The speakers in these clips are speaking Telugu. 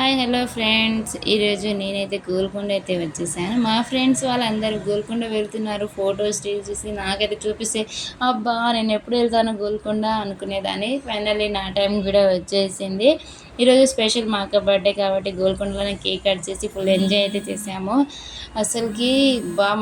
హాయ్ హలో ఫ్రెండ్స్, ఈరోజు నేనైతే గోల్కొండ అయితే వచ్చేసాను. మా ఫ్రెండ్స్ వాళ్ళందరూ గోల్కొండ వెళ్తున్నారు. ఫొటోస్ రీల్స్ చూసి నాకైతే చూపిస్తే అబ్బా నేను ఎప్పుడు వెళ్తాను గోల్కొండ అనుకునేదాన్ని. ఫైనల్లీ నా టైం కూడా వచ్చేసింది. ఈరోజు స్పెషల్ మా అక్క బర్త్డే కాబట్టి గోల్కొండలోనే కేక్ కట్ చేసి ఫుల్ ఎంజాయ్ అయితే చేసాము. అసలుకి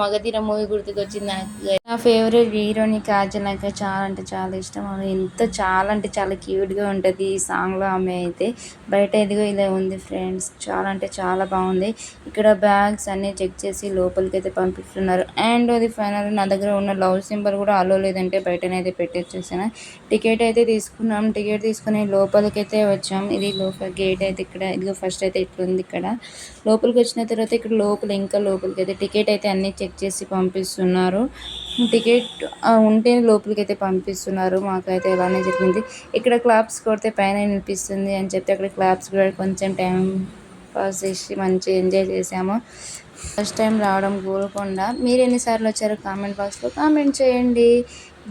మగధీర మూవీ గుర్తుకొచ్చింది నాకు. నా ఫేవరెట్ హీరోని కాజల్ నాకు చాలా అంటే చాలా ఇష్టం. ఆమె చాలా అంటే చాలా క్యూట్గా ఉంటుంది ఈ సాంగ్లో. ఆమె అయితే బయట ఎదిగో ఇలా ఉంది ఫ్రెండ్స్, చాలా అంటే చాలా బాగుంది. ఇక్కడ బ్యాగ్స్ అన్నీ చెక్ చేసి లోపలికి అయితే పంపిస్తున్నారు. అండ్ అది ఫైనల్ నా దగ్గర ఉన్న లవ్ సింబల్ కూడా అలో లేదంటే బయటనైతే పెట్టేసేసాను. టికెట్ అయితే తీసుకున్నాం. టికెట్ తీసుకుని లోపలికి అయితే వచ్చాం. ఇది లోపల గేట్ అయితే ఇక్కడ ఇదిగో ఫస్ట్ అయితే ఇట్లుంది. ఇక్కడ లోపలికి వచ్చిన తర్వాత ఇక్కడ ఇంకా లోపలికి అయితే టికెట్ అయితే అన్నీ చెక్ చేసి పంపిస్తున్నారు. టికెట్ ఉంటే లోపలికి అయితే పంపిస్తున్నారు. మాకైతే ఇలానే జరిగింది. ఇక్కడ క్లాప్స్ కొడితే పైన వినిపిస్తుంది అని చెప్పి అక్కడ క్లాప్స్ కూడా కొంచెం టైం పాస్ చేసి మంచిగా ఎంజాయ్ చేసాము. ఫస్ట్ టైం రావడం గోల్కొండ. మీరు ఎన్నిసార్లు వచ్చారో కామెంట్ బాక్స్లో కామెంట్ చేయండి.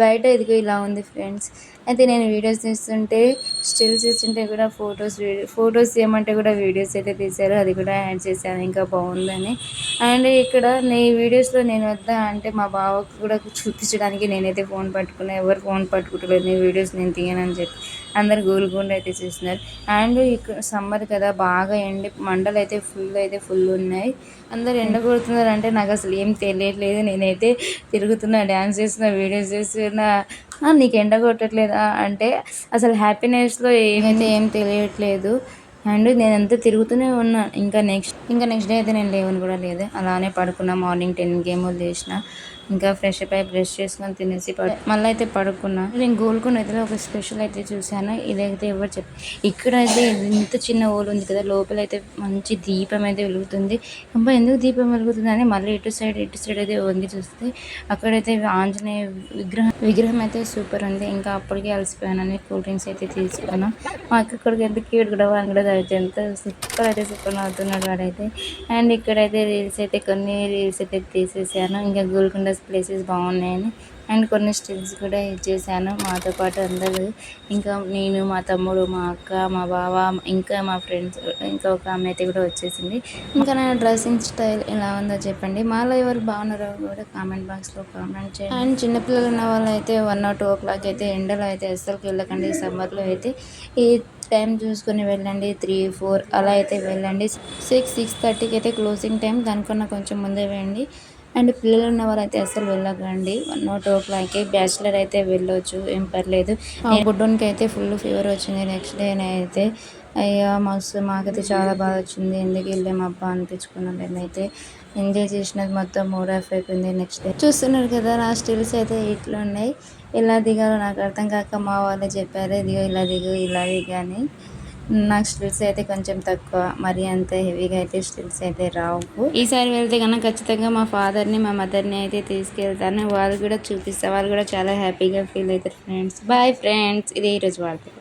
బయట ఇదిగో ఇలా ఉంది ఫ్రెండ్స్. అయితే నేను వీడియోస్ తీస్తుంటే స్టిల్స్ ఇస్తుంటే కూడా ఫొటోస్ తీయమంటే కూడా వీడియోస్ అయితే తీశారు. అది కూడా యాడ్ చేశాను ఇంకా బాగుందని. అండ్ ఇక్కడ వీడియోస్లో నేను వద్దా అంటే మా బావకు కూడా చూపించడానికి నేనైతే ఫోన్ పట్టుకున్నా. ఎవరు ఫోన్ పట్టుకుంటలేదు, నీ వీడియోస్ నేను తీయనని చెప్పి అందరు గోల్కొండ అయితే చూస్తున్నారు. అండ్ ఇక్కడ సమ్మర్ కదా, బాగా మంటలు అయితే ఫుల్ ఉన్నాయి. అందరు ఎండ కొడుతున్నారు అంటే నాకు అసలు ఏం తెలియట్లేదు. నేనైతే తిరుగుతున్నా, డ్యాన్స్ చేస్తున్నా, వీడియోస్ చేస్తున్నా. నీకు ఎండ కొట్టట్లేదా అంటే అసలు హ్యాపీనెస్లో ఏమైతే ఏం తెలియట్లేదు. అండ్ నేనంతా తిరుగుతూనే ఉన్నా. ఇంకా నెక్స్ట్ డే అయితే నేను లేవని కూడా లేదు, అలానే పడుకున్నా. మార్నింగ్ 10కి ఏమో లేచిన. ఇంకా ఫ్రెష్ అప్ అయి బ్రష్ చేసుకొని తినేసి మళ్ళీ అయితే పడుకున్నా. నేను గోల్కొండ అయితే ఒక స్పెషల్ అయితే చూశాను. ఇదైతే ఎవరు ఇక్కడ అయితే ఇంత చిన్న హోల్ ఉంది కదా, లోపలైతే మంచి దీపం అయితే వెలుగుతుంది. అబ్బా ఎందుకు దీపం వెలుగుతుంది అని మళ్ళీ ఇటు సైడ్ అయితే వంగి చూస్తే అక్కడైతే ఆంజనేయ విగ్రహం అయితే సూపర్ ఉంది. ఇంకా అప్పటికే అలసిపోయానని కూల్ డ్రింక్స్ అయితే తీసుకున్నాను. మా అక్కడికి ఎంత క్యూట్ కూడా వాడిని కూడా అయితే ఎంత సూపర్ అవుతున్నాడు వాడైతే. అండ్ ఇక్కడైతే కొన్ని రీల్స్ అయితే తీసేసాను. ఇంకా గోల్కొండ ప్లేసెస్ బాగున్నాయని అండ్ కొన్ని స్టిల్స్ కూడా ఇచ్చేసాను మాతో పాటు అందరూ. ఇంకా నేను, మా తమ్ముడు, మా అక్క, మా బావ, ఇంకా మా ఫ్రెండ్స్, ఇంకా ఒక ఆమె అయితే కూడా వచ్చేసింది. ఇంకా నా డ్రెస్సింగ్ స్టైల్ ఎలా ఉందో చెప్పండి. మాలో ఎవరు బాగున్నారో కూడా కామెంట్ బాక్స్లో కామెంట్ చేయండి. అండ్ చిన్నపిల్లలు ఉన్న వాళ్ళు అయితే 1 or 2 o'clock అయితే ఎండలో అయితే అస్సలుకి వెళ్ళకండి. సమ్మర్లో అయితే ఈ టైం చూసుకొని వెళ్ళండి. 3, 4 అలా అయితే వెళ్ళండి. 6:30కి అయితే క్లోజింగ్ టైం, దానికన్నా కొంచెం ముందే వేయండి. అండ్ పిల్లలు ఉన్న వాళ్ళు అయితే అసలు వెళ్ళకండి. 1 or 2 o'clockకి. బ్యాచిలర్ అయితే వెళ్ళొచ్చు, ఏం పర్లేదు. బుడ్డోనికి అయితే ఫుల్ ఫీవర్ వచ్చింది. నెక్స్ట్ డే అయితే అయ్యా మాకైతే చాలా బాగా వచ్చింది. ఎందుకు వెళ్ళాము అబ్బా అనిపించుకున్నాం. మేమైతే ఎంజాయ్ చేసినది మొత్తం మూడ్ ఆఫ్ అయిపోయింది. నెక్స్ట్ డే చూస్తున్నారు కదా, నా స్టిల్స్ అయితే ఇట్లా ఉన్నాయి. ఎలా దిగాలో నాకు అర్థం కాక మా వాళ్ళే చెప్పారు, ఇదిగో ఇలా దిగు అని. నాకు స్టిల్స్ అయితే కొంచెం తక్కువ, మరి అంత హెవీగా అయితే స్టిల్స్ అయితే రావు. ఈసారి వెళ్తే కనుక ఖచ్చితంగా మా ఫాదర్ని, మా మదర్ని అయితే తీసుకెళ్తాను. వాళ్ళు కూడా చూపిస్తారు. వాళ్ళు కూడా చాలా హ్యాపీగా ఫీల్ అవుతారు ఫ్రెండ్స్. బాయ్ ఫ్రెండ్స్, ఇది ఈరోజు వార్త.